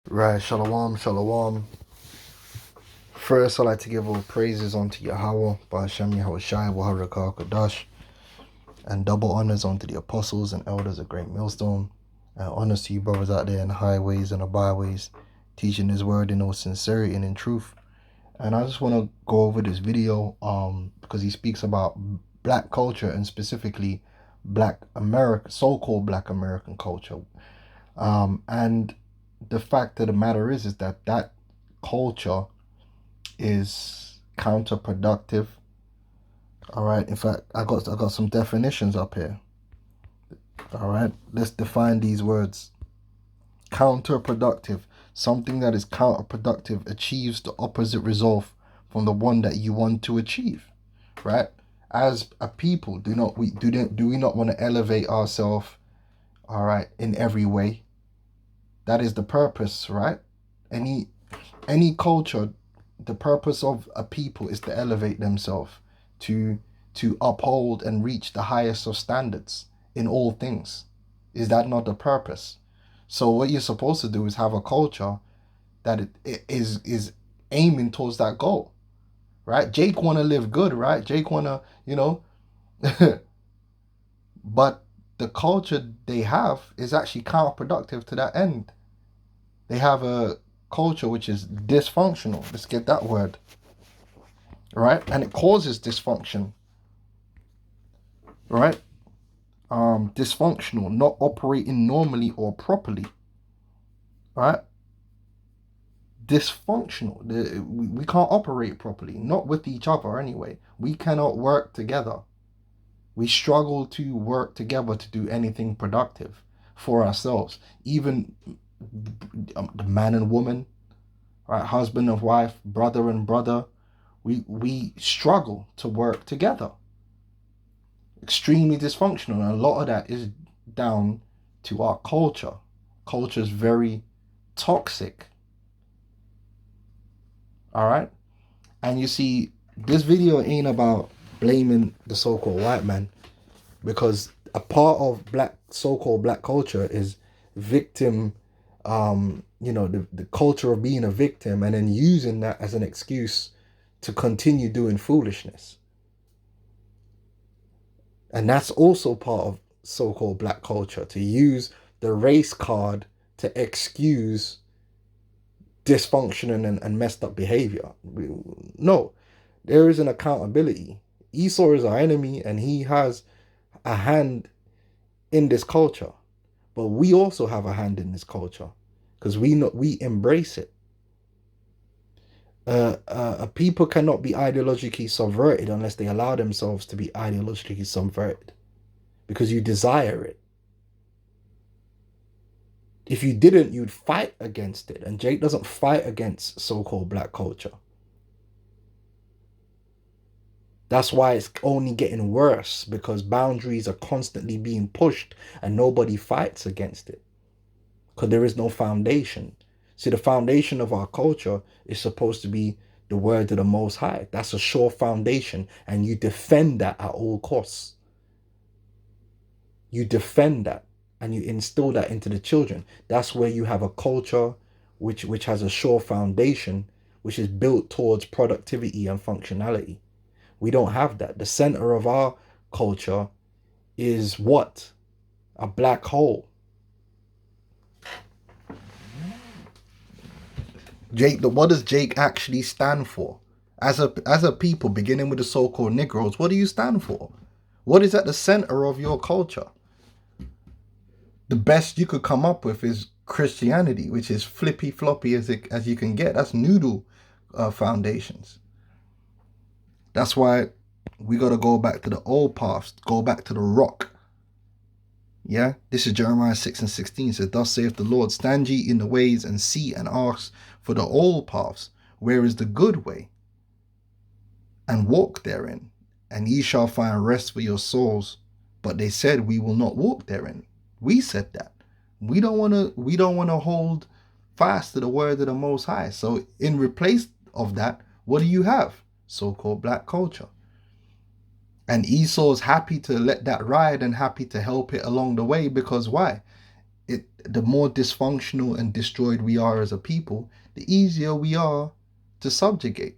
Right, shalom, shalom. First, I'd like to give all praises unto Yahweh, Ba'ashem Yahawashi, Waharakah Kadash, and double honors unto the apostles and elders of Great Millstone, and honors to you brothers out there in the highways and the byways, teaching His word in all sincerity and in truth. And I just want to go over this video, because he speaks about black culture and specifically black America, so-called black American culture, and the fact of the matter is that that culture is counterproductive. All right. In fact, I got some definitions up here. All right. Let's define these words. Counterproductive. Something that is counterproductive achieves the opposite result from the one that you want to achieve. Right? As a people, do we not want to elevate ourselves, all right, in every way? That is the purpose, right? Any culture, the purpose of a people is to elevate themselves, to uphold and reach the highest of standards in all things. Is that not the purpose? So what you're supposed to do is have a culture that it is aiming towards that goal, right? Jake want to live good, right? Jake want to, but the culture they have is actually counterproductive to that end. They have a culture which is dysfunctional. Let's get that word. Right? And it causes dysfunction. Right? Dysfunctional, not operating normally or properly. Right? Dysfunctional. We can't operate properly, not with each other anyway. We cannot work together. We struggle to work together to do anything productive for ourselves. Even the man and woman, right? Husband and wife, brother and brother, we struggle to work together. Extremely dysfunctional, and a lot of that is down to our culture. Culture is very toxic. All right, and you see, this video ain't about blaming the so-called white man, because a part of so-called black culture is victim. The culture of being a victim and then using that as an excuse to continue doing foolishness. And that's also part of so-called black culture, to use the race card to excuse dysfunction and messed up behavior. No, there is an accountability. Esau is our enemy and he has a hand in this culture. But we also have a hand in this culture because we embrace it. People cannot be ideologically subverted unless they allow themselves to be ideologically subverted, because you desire it. If you didn't, you'd fight against it. And Jake doesn't fight against so-called black culture. That's why it's only getting worse, because boundaries are constantly being pushed and nobody fights against it, because there is no foundation. See, the foundation of our culture is supposed to be the word of the Most High. That's a sure foundation, and you defend that at all costs. You defend that and you instill that into the children. That's where you have a culture which has a sure foundation, which is built towards productivity and functionality. We don't have that. The center of our culture is what? A black hole. What does Jake actually stand for? As a people, beginning with the so-called Negroes, what do you stand for? What is at the center of your culture? The best you could come up with is Christianity, which is flippy floppy as you can get. That's noodle foundations. That's why we got to go back to the old paths, go back to the rock. Yeah, this is Jeremiah 6:16. It says, "Thus saith the Lord, stand ye in the ways and see and ask for the old paths, where is the good way, and walk therein, and ye shall find rest for your souls. But they said, we will not walk therein." We said that. We don't want to hold fast to the word of the Most High. So in replace of that, what do you have? So-called black culture. And Esau's happy to let that ride and happy to help it along the way, because why? the more dysfunctional and destroyed we are as a people, the easier we are to subjugate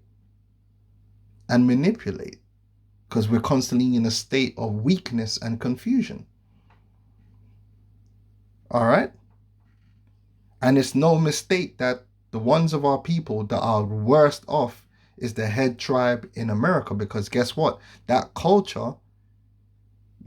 and manipulate, because we're constantly in a state of weakness and confusion. All right? And it's no mistake that the ones of our people that are worst off is the head tribe in America, because guess what? That culture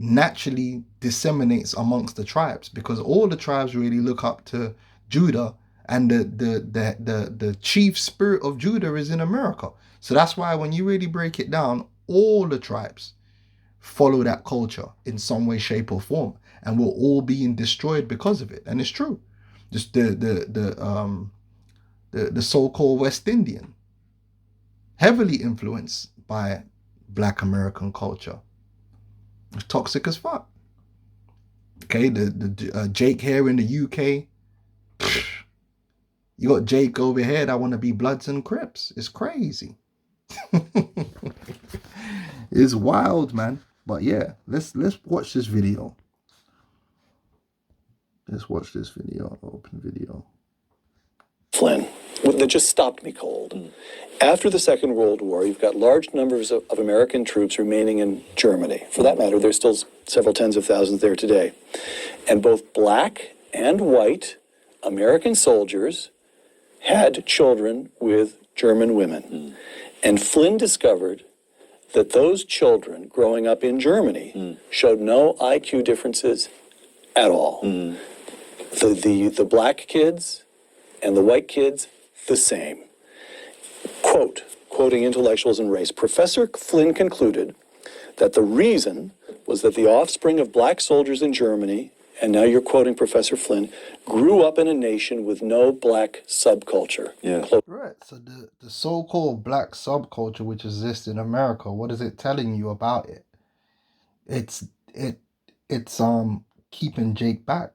naturally disseminates amongst the tribes, because all the tribes really look up to Judah, and the chief spirit of Judah is in America. So that's why when you really break it down, all the tribes follow that culture in some way, shape, or form, and we're all being destroyed because of it. And it's true. Just the so-called West Indian, heavily influenced by Black American culture. It's toxic as fuck. Okay, the Jake here in the UK. You got Jake over here that want to be Bloods and Crips. It's crazy. It's wild, man. But yeah, let's watch this video. Let's watch this video. Open video. Flynn, that just stopped me cold. After the Second World War, you've got large numbers of American troops remaining in Germany. For that matter, there's still several tens of thousands there today. And both black and white American soldiers had children with German women. And Flynn discovered that those children growing up in Germany showed no IQ differences at all. The black kids and the white kids, the same. Quoting intellectuals and race, Professor Flynn concluded that the reason was that the offspring of black soldiers in Germany, and now you're quoting Professor Flynn, grew up in a nation with no black subculture. Yeah. Right. So the so-called black subculture which exists in America, what is it telling you about it? It's keeping Jake back.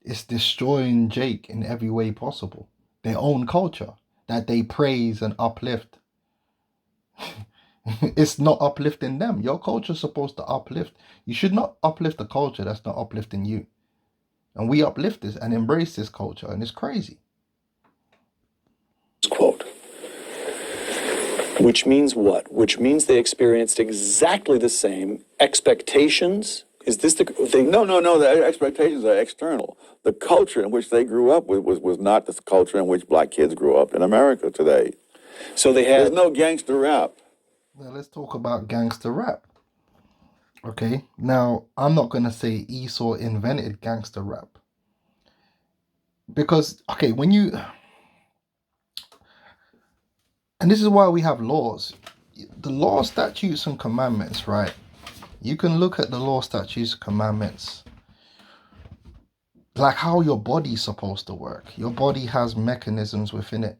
It's destroying Jake in every way possible. Their own culture that they praise and uplift. It's not uplifting them. Your culture is supposed to uplift. You should not uplift a culture that's not uplifting you. And we uplift this and embrace this culture, and it's crazy. Quote. Which means what? Which means they experienced exactly the same expectations. Is this the... No. The expectations are external. The culture in which they grew up was not the culture in which black kids grew up in America today. So they had... There's no gangster rap. Now let's talk about gangster rap. Okay, now I'm not going to say Esau invented gangster rap. Because, okay, when you... And this is why we have laws. The law, statutes, and commandments, right? You can look at the law, statutes, commandments, like how your body's supposed to work. Your body has mechanisms within it.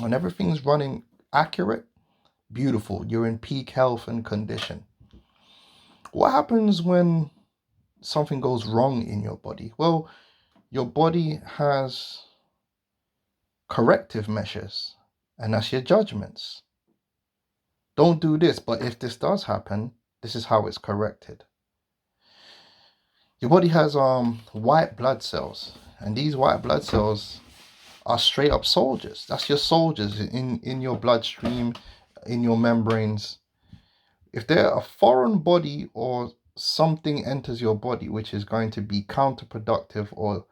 When everything's running accurate, beautiful, you're in peak health and condition. What happens when something goes wrong in your body? Well, your body has corrective measures, and that's your judgments. Don't do this, but if this does happen, this is how it's corrected. Your body has white blood cells, and these white blood cells are straight up soldiers. That's your soldiers in your bloodstream, in your membranes. If there a foreign body or something enters your body which is going to be counterproductive or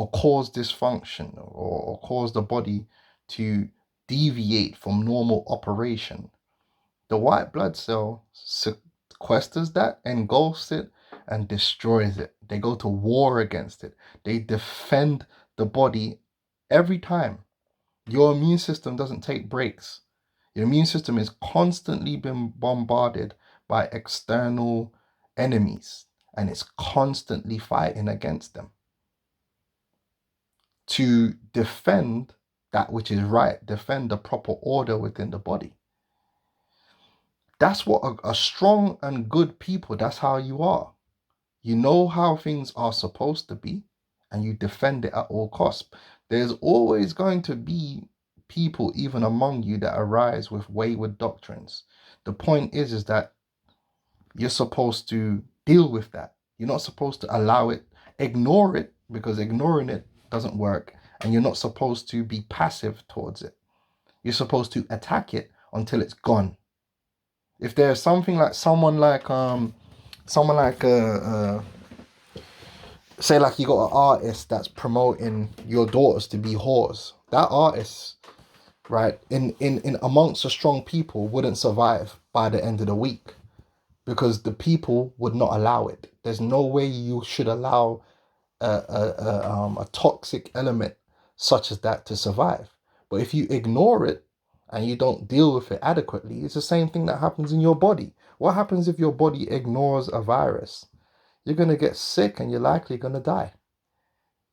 cause dysfunction or cause the body to deviate from normal operation, the white blood cell sequesters that, engulfs it, and destroys it. They go to war against it. They defend the body every time. Your immune system doesn't take breaks. Your immune system is constantly being bombarded by external enemies, and it's constantly fighting against them to defend that which is right, defend the proper order within the body. That's what a strong and good people, that's how you are. You know how things are supposed to be, and you defend it at all costs. There's always going to be people, even among you, that arise with wayward doctrines. The point is that you're supposed to deal with that. You're not supposed to allow it ignore it, because ignoring it doesn't work, and you're not supposed to be passive towards it. You're supposed to attack it until it's gone. If there's something like someone like say like you got an artist that's promoting your daughters to be whores, that artist, right, in amongst a strong people wouldn't survive by the end of the week, because the people would not allow it. There's no way you should allow a toxic element such as that to survive. But if you ignore it and you don't deal with it adequately, it's the same thing that happens in your body. What happens if your body ignores a virus? You're going to get sick and you're likely going to die.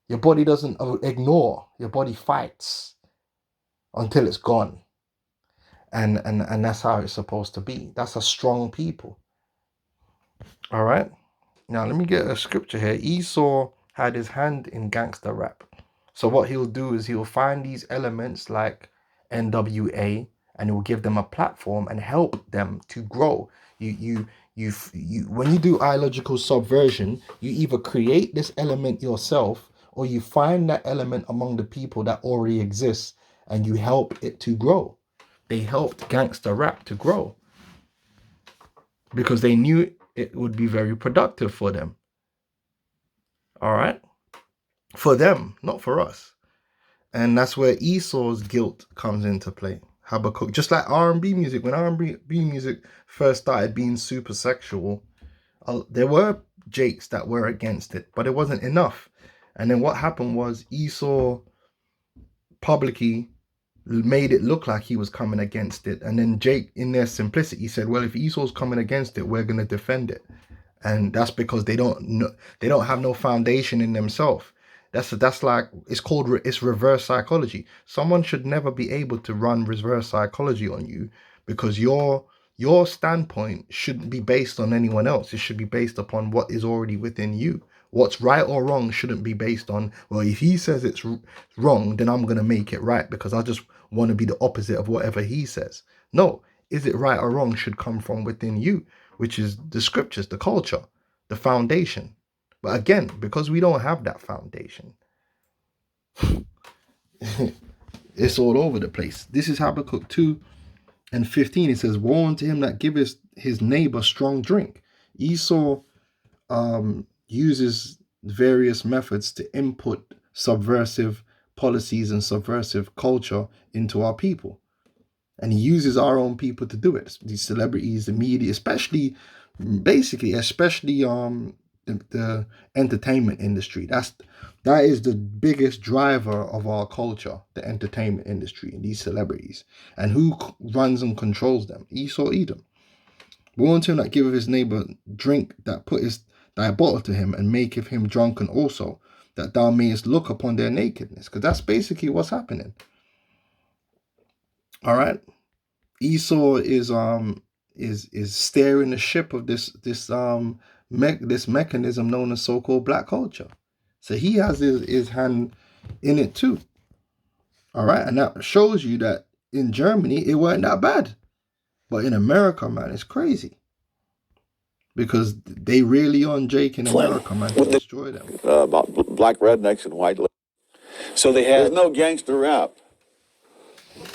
Your body doesn't ignore, your body fights until it's gone. And that's how it's supposed to be. That's a strong people. All right. Now, let me get a scripture here. Esau had his hand in gangster rap. So what he'll do is he'll find these elements like NWA, and he will give them a platform and help them to grow. You when you do ideological subversion, you either create this element yourself, or you find that element among the people that already exists and you help it to grow. They helped gangster rap to grow because they knew it would be very productive for them. All right? For them, not for us. And that's where Esau's guilt comes into play. Habakkuk, just like R&B music, when R&B music first started being super sexual, there were Jakes that were against it, but it wasn't enough. And then what happened was Esau publicly made it look like he was coming against it. And then Jake, in their simplicity, said, well, if Esau's coming against it, we're going to defend it. And that's because they don't have no foundation in themselves. That's like, it's reverse psychology. Someone should never be able to run reverse psychology on you, because your standpoint shouldn't be based on anyone else. It should be based upon what is already within you. What's right or wrong shouldn't be based on, well, if he says it's wrong, then I'm going to make it right because I just want to be the opposite of whatever he says. No, is it right or wrong should come from within you, which is the scriptures, the culture, the foundation. But again, because we don't have that foundation, it's all over the place. This is Habakkuk 2:15. It says, woe unto him that giveth his neighbor strong drink. Esau uses various methods to input subversive policies and subversive culture into our people. And he uses our own people to do it. These celebrities, the media, especially the entertainment industry. That is the biggest driver of our culture, the entertainment industry and these celebrities. And who runs and controls them? Esau Edom. Woe unto him that giveth his neighbor drink, that putteth thy bottle to him, and maketh him drunken also, that thou mayest look upon their nakedness. Because that's basically what's happening. All right. Esau is steering the ship of this mechanism known as so-called black culture. So he has his hand in it too. All right, and that shows you that in Germany it wasn't that bad, but in America, man, it's crazy, because they really on Jake in America, man, to destroy them. About black rednecks and white. So they had. There's no gangster rap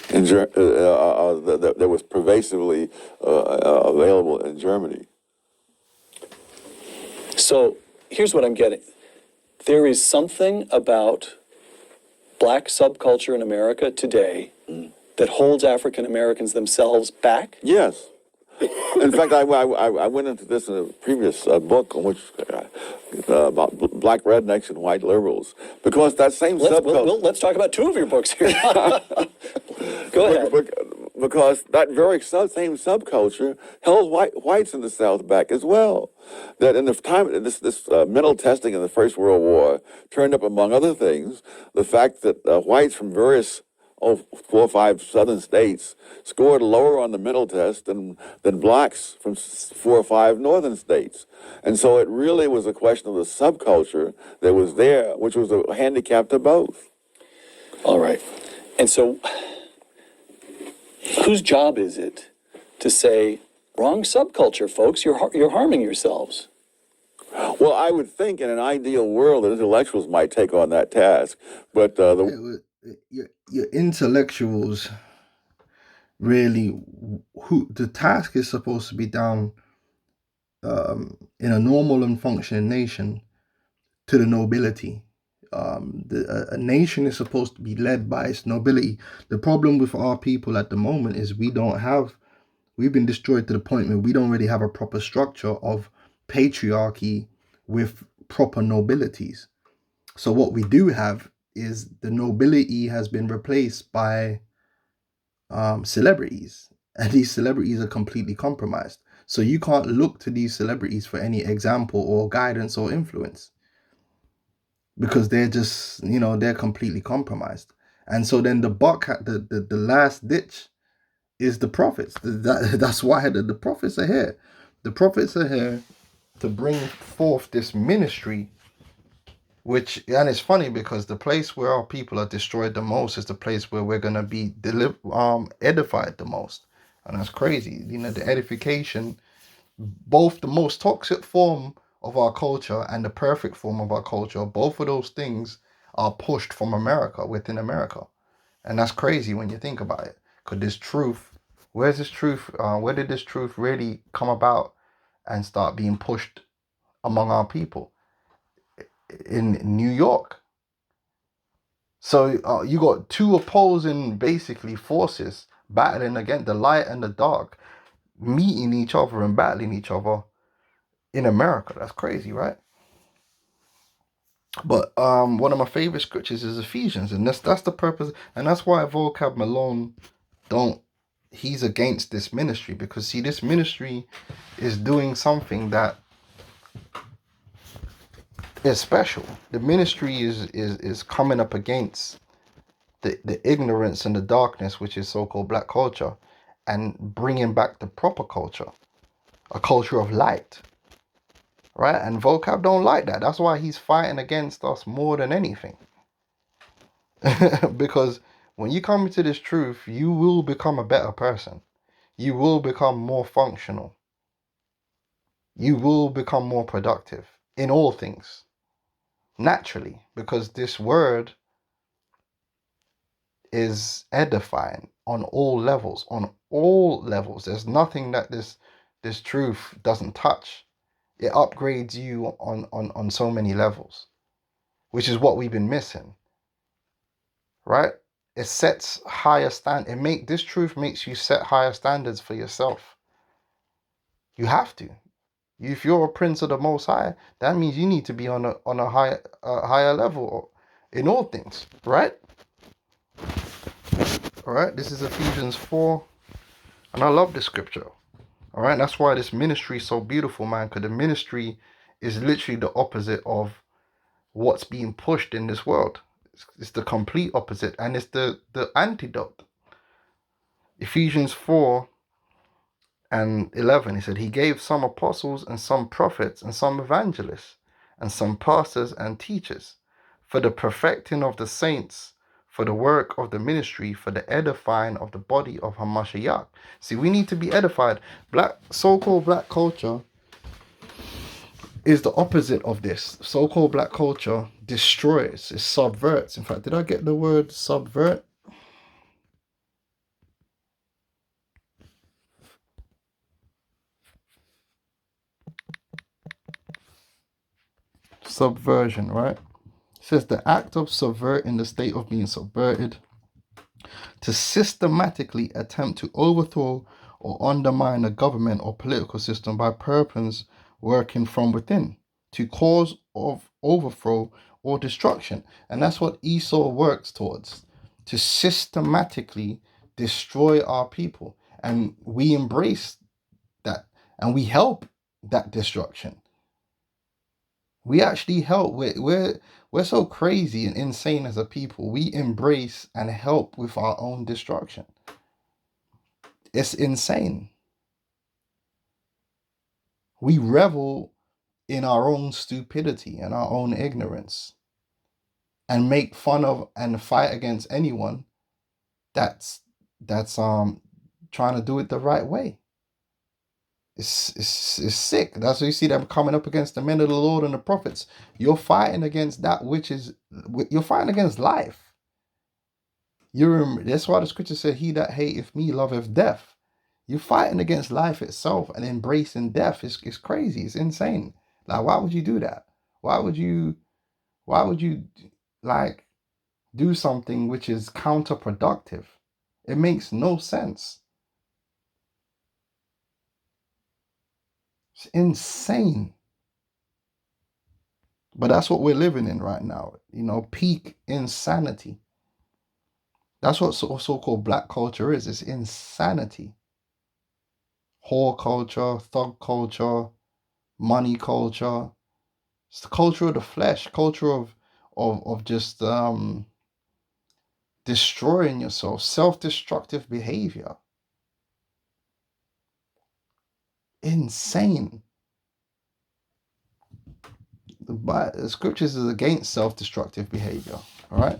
that was pervasively available in Germany. So here's what I'm getting. There is something about black subculture in America today that holds African Americans themselves back. Yes. In fact, I went into this in a previous book on which about black rednecks and white liberals, because that same subculture. Let's talk about two of your books here. Go ahead. Because that very same subculture held whites in the South back as well. That in the time this mental testing in the First World War turned up, among other things, the fact that whites from various 4 or 5 southern states scored lower on the mental test than blacks from 4 or 5 northern states. And so it really was a question of the subculture that was there, which was a handicap to both. All right. And so whose job is it to say, wrong subculture, folks, you're harming yourselves? Well, Well, I would think in an ideal world that intellectuals might take on that task, but Your intellectuals really, who the task is supposed to be down in a normal and functioning nation to the nobility. A nation is supposed to be led by its nobility. The problem with our people at the moment is we've been destroyed to the point where we don't really have a proper structure of patriarchy with proper nobilities. So what we do have is the nobility has been replaced by celebrities, and these celebrities are completely compromised. So you can't look to these celebrities for any example or guidance or influence because they're just, they're completely compromised. And so then the last ditch is the prophets. That's why the prophets are here. The prophets are here to bring forth this ministry, and it's funny because the place where our people are destroyed the most is the place where we're gonna be edified the most. And that's crazy. The edification, both the most toxic form of our culture and the perfect form of our culture, both of those things are pushed from America, within America. And that's crazy when you think about it. Because this truth, where's this truth? Where did this truth really come about and start being pushed among our people? In New York. So you got two opposing basically forces battling against the light and the dark, meeting each other and battling each other in America. That's crazy, right? But one of my favorite scriptures is Ephesians, and that's the purpose, and that's why Vocab Malone he's against this ministry, because see, this ministry is doing something that is special. The ministry is coming up against the ignorance and the darkness, which is so-called black culture, and bringing back the proper culture, a culture of light, right? And Vocab don't like that. That's why he's fighting against us more than anything. Because when you come into this truth, you will become a better person. You will become more functional. You will become more productive in all things, naturally, because this word is edifying on all levels. On all levels, there's nothing that this truth doesn't touch. It upgrades you on so many levels, which is what we've been missing, right? It sets higher this truth makes you set higher standards for yourself. You have to. If you're a prince of the Most High, that means you need to be on a higher level in all things, right? All right. This is Ephesians 4, and I love this scripture. All right. That's why this ministry is so beautiful, man. Because the ministry is literally the opposite of what's being pushed in this world. It's the complete opposite, and it's the antidote. Ephesians 4 and 11, he said, he gave some apostles and some prophets and some evangelists and some pastors and teachers for the perfecting of the saints, for the work of the ministry, for the edifying of the body of Hamashiach. See, we need to be edified. So-called black culture is the opposite of this. So-called black culture destroys, it subverts. In fact, did I get the word subvert? Subversion, right? It says the act of subverting, the state of being subverted, to systematically attempt to overthrow or undermine a government or political system by purpose working from within, to cause of overthrow or destruction. And that's what Esau works towards, to systematically destroy our people. And we embrace that, and we help that destruction. We actually help. We're so crazy and insane as a people. We embrace and help with our own destruction. It's insane. We revel in our own stupidity and our own ignorance, and make fun of and fight against anyone that's trying to do it the right way. It's sick. That's why you see them coming up against the men of the Lord and the prophets. You're fighting against that which is, you're fighting against life. That's why the scripture said, "He that hateth me loveth death." You're fighting against life itself and embracing death. It's crazy. It's insane. Like, why would you do that? Why would you? Why would you like do something which is counterproductive? It makes no sense. It's insane. But that's what we're living in right now. You know, peak insanity. That's what so-called black culture is. It's insanity. Whore culture, thug culture, money culture. It's the culture of the flesh, culture of just destroying yourself, self-destructive behavior. Insane. The scriptures is against self-destructive behavior. All right.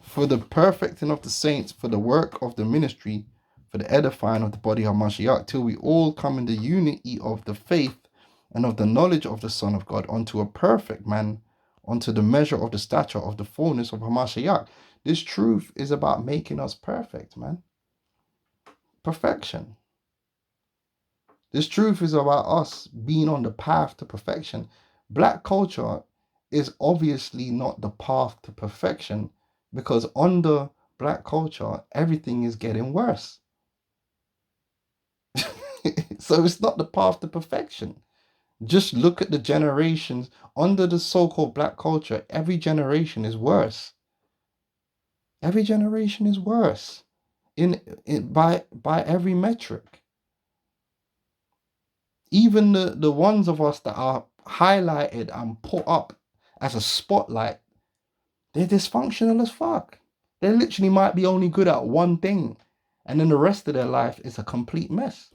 For the perfecting of the saints, for the work of the ministry, for the edifying of the body of Mashiach, till we all come in the unity of the faith and of the knowledge of the Son of God, unto a perfect man, unto the measure of the stature of the fullness of Hamashiach. This truth is about making us perfect, man. Perfection. This truth is about us being on the path to perfection. Black culture is obviously not the path to perfection, because under black culture, everything is getting worse. So it's not the path to perfection. Just look at the generations under the so-called black culture. Every generation is worse. Every generation is worse by every metric. Even the ones of us that are highlighted and put up as a spotlight, they're dysfunctional as fuck. They literally might be only good at one thing, and then the rest of their life is a complete mess.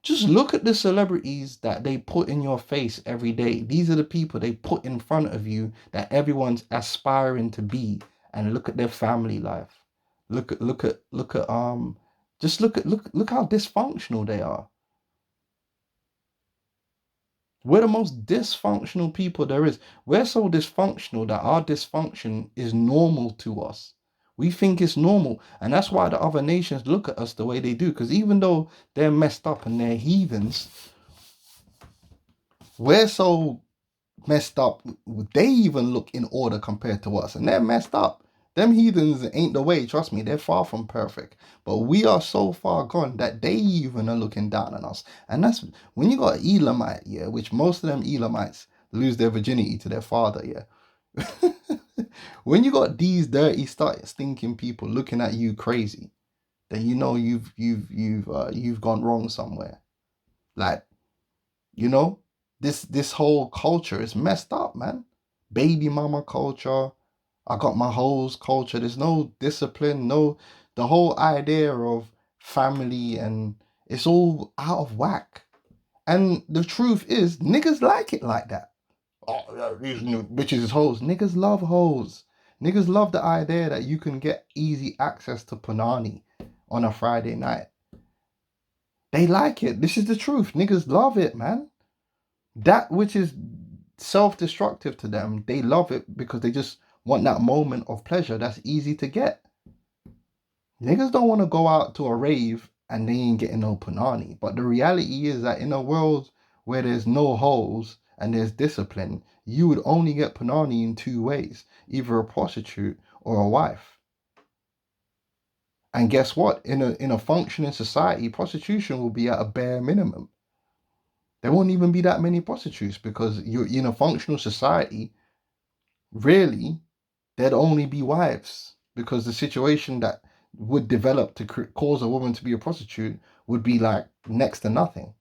Just look at the celebrities that they put in your face every day. These are the people they put in front of you that everyone's aspiring to be, and look at their family life. Look at just look how dysfunctional they are. We're the most dysfunctional people there is. We're so dysfunctional that our dysfunction is normal to us. We think it's normal. And that's why the other nations look at us the way they do. Because even though they're messed up and they're heathens, we're so messed up. They even look in order compared to us. And they're messed up. Them heathens ain't the way. Trust me, they're far from perfect. But we are so far gone that they even are looking down on us. And that's when you got Elamite, yeah, which most of them Elamites lose their virginity to their father, yeah. When you got these dirty, stinking people looking at you crazy, then you know you've gone wrong somewhere. Like, you know, this whole culture is messed up, man. Baby mama culture. I got my hoes culture. There's no discipline, the whole idea of family, and it's all out of whack. And the truth is, niggas like it like that. Oh, yeah, these new bitches is hoes. Niggas love hoes. Niggas love the idea that you can get easy access to Panani on a Friday night. They like it. This is the truth. Niggas love it, man. That which is self-destructive to them, they love it because they just want that moment of pleasure that's easy to get. Niggas don't want to go out to a rave and they ain't getting no Panani. But the reality is that in a world where there's no holes and there's discipline, you would only get Panani in two ways, either a prostitute or a wife. And guess what? In a functioning society, prostitution will be at a bare minimum. There won't even be that many prostitutes because you're in a functional society. Really, there'd only be wives, because the situation that would develop to cause a woman to be a prostitute would be like next to nothing.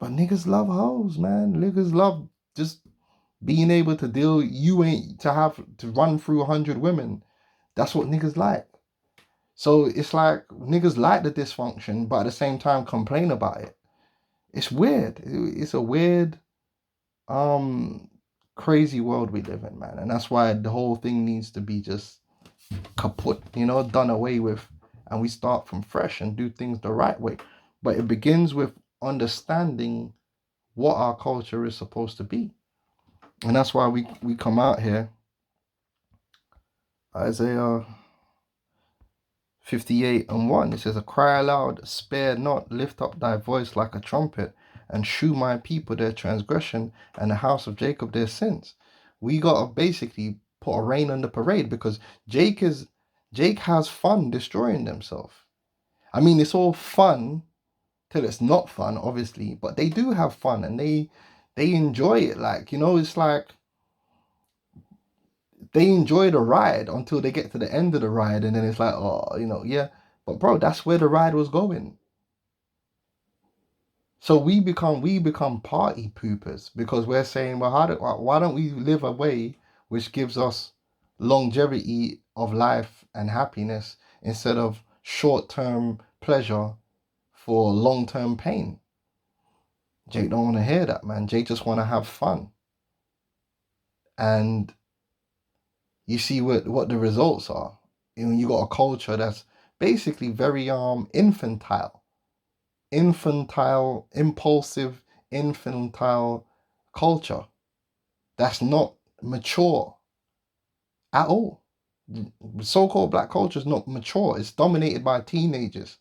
But niggas love hoes, man. Niggas love just being able to deal. You ain't to have to run through 100 women. That's what niggas like. So it's like niggas like the dysfunction, but at the same time complain about it. It's weird. It's a weird, crazy world we live in, man. And that's why the whole thing needs to be just kaput, done away with. and we start from fresh and do things the right way. But it begins with understanding what our culture is supposed to be. And that's why we come out here, Isaiah 58:1. It says, cry aloud, spare not, lift up thy voice like a trumpet, and shew my people their transgression, and the house of Jacob their sins. We gotta basically put a rein on the parade, because Jake has fun destroying themselves. I mean, it's all fun till it's not fun, obviously, but they do have fun, and they enjoy it. Like, it's like they enjoy the ride until they get to the end of the ride, and then it's like, oh, yeah. But bro, that's where the ride was going. So we become party poopers, because we're saying, well, why don't we live a way which gives us longevity of life and happiness, instead of short-term pleasure for long-term pain? Jake don't want to hear that, man. Jake just want to have fun. And you see what the results are. You got a culture that's basically very infantile, impulsive, infantile culture that's not mature at all. So-called black culture is not mature. It's dominated by teenagers.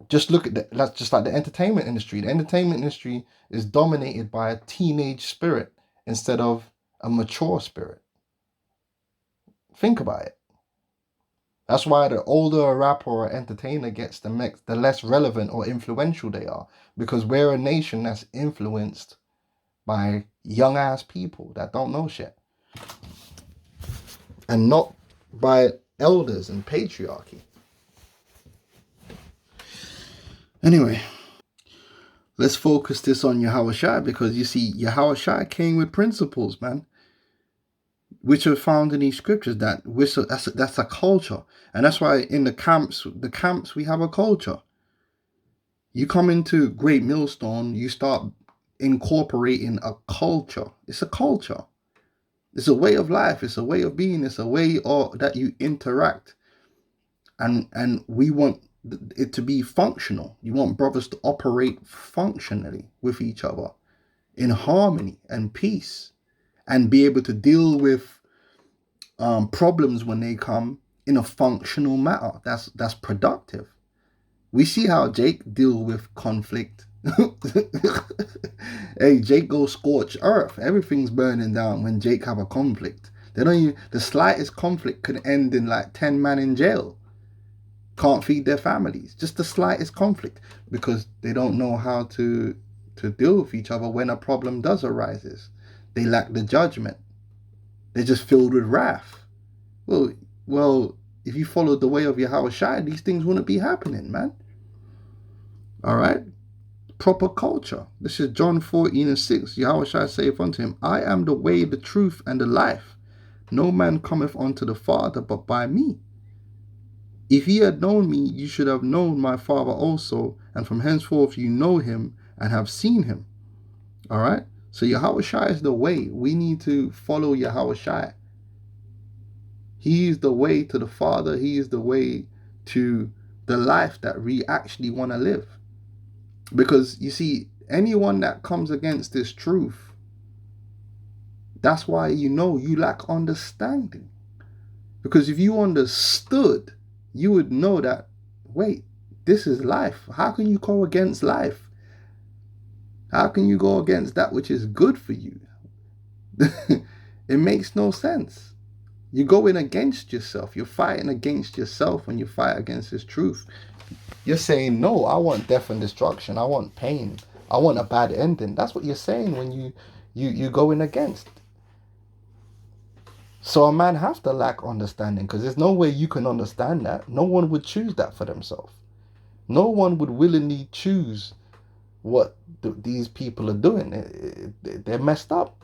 Just look at that's just like the entertainment industry. The entertainment industry is dominated by a teenage spirit instead of a mature spirit. Think about it. That's why the older a rapper or entertainer gets, the less relevant or influential they are. Because we're a nation that's influenced by young ass people that don't know shit. And not by elders and patriarchy. Anyway, let's focus this on Yahawashi, because you see, Yahawashi came with principles, man, which are found in these scriptures. That's a culture. And that's why in the camps we have a culture. You come into Great Millstone, you start incorporating a culture. It's a culture. It's a way of life. It's a way of being. It's a way that you interact. And we want it to be functional. You want brothers to operate functionally with each other, in harmony and peace, and be able to deal with problems when they come in a functional manner that's productive. We see how Jake deal with conflict. Hey, Jake goes scorch earth. Everything's burning down when Jake have a conflict. The slightest conflict could end in like 10 men in jail. Can't feed their families. Just the slightest conflict, because they don't know how to deal with each other when a problem does arises. They lack the judgment. They're just filled with wrath. Well, if you followed the way of Yahawashi, these things wouldn't be happening, man. All right? Proper culture. This is John 14:6. Yahawashi saith unto him, I am the way, the truth, and the life. No man cometh unto the Father but by me. If ye had known me, you should have known my Father also, and from henceforth you know him and have seen him. All right? So Yahawashi is the way. We need to follow Yahawashi. He is the way to the Father. He is the way to the life that we actually want to live. Because, you see, anyone that comes against this truth, that's why you lack understanding. Because if you understood, you would know that, wait, this is life. How can you go against life? How can you go against that which is good for you? It makes no sense. You're going against yourself. You're fighting against yourself when you fight against this truth. You're saying, no, I want death and destruction. I want pain. I want a bad ending. That's what you're saying when you're going against. So a man has to lack understanding, because there's no way you can understand that. No one would choose that for themselves. No one would willingly choose what these people are doing. They're messed up.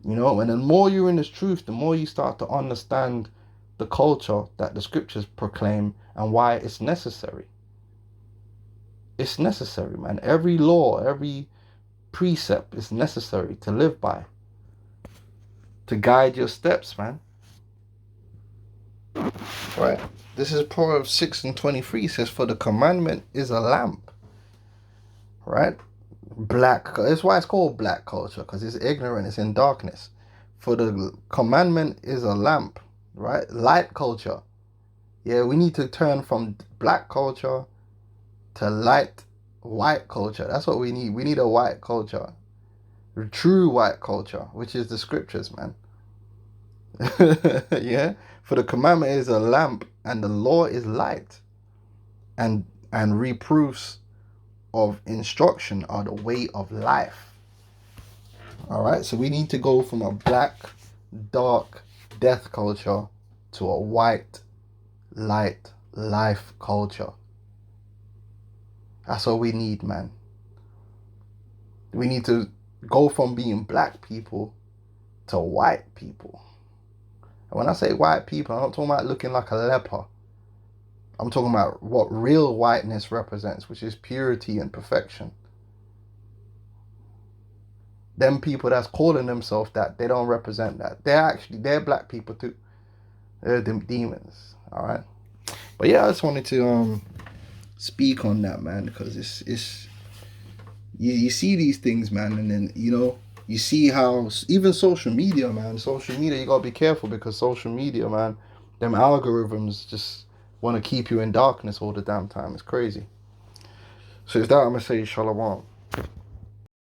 And the more you're in this truth, the more you start to understand the culture that the scriptures proclaim and why it's necessary. It's necessary, man. Every law, every precept is necessary to live by, to guide your steps, man. Right. This is Proverbs 6:23. It says, "For the commandment is a lamp." Right. Black. That's why it's called black culture, because it's ignorant. It's in darkness. For the commandment is a lamp. Right. Light culture. Yeah, we need to turn from black culture to light white culture. That's what we need. We need a white culture. True white culture, which is the scriptures, man. Yeah. For the commandment is a lamp and the law is light. And reproofs of instruction are the way of life. All right. So we need to go from a black, dark, death culture to a white, light, life culture. That's all we need, man. We need to go from being black people to white people. And when I say white people, I'm not talking about looking like a leper. I'm talking about what real whiteness represents, which is purity and perfection. Them people that's calling themselves that, they don't represent that. They're black people too. They're them demons. All right. But yeah, I just wanted to speak on that, man, because it's you see these things, man, and then you see how even social media, man, you gotta be careful, because social media, man, them algorithms just want to keep you in darkness all the damn time. It's crazy. So with that, I'm gonna say shalom.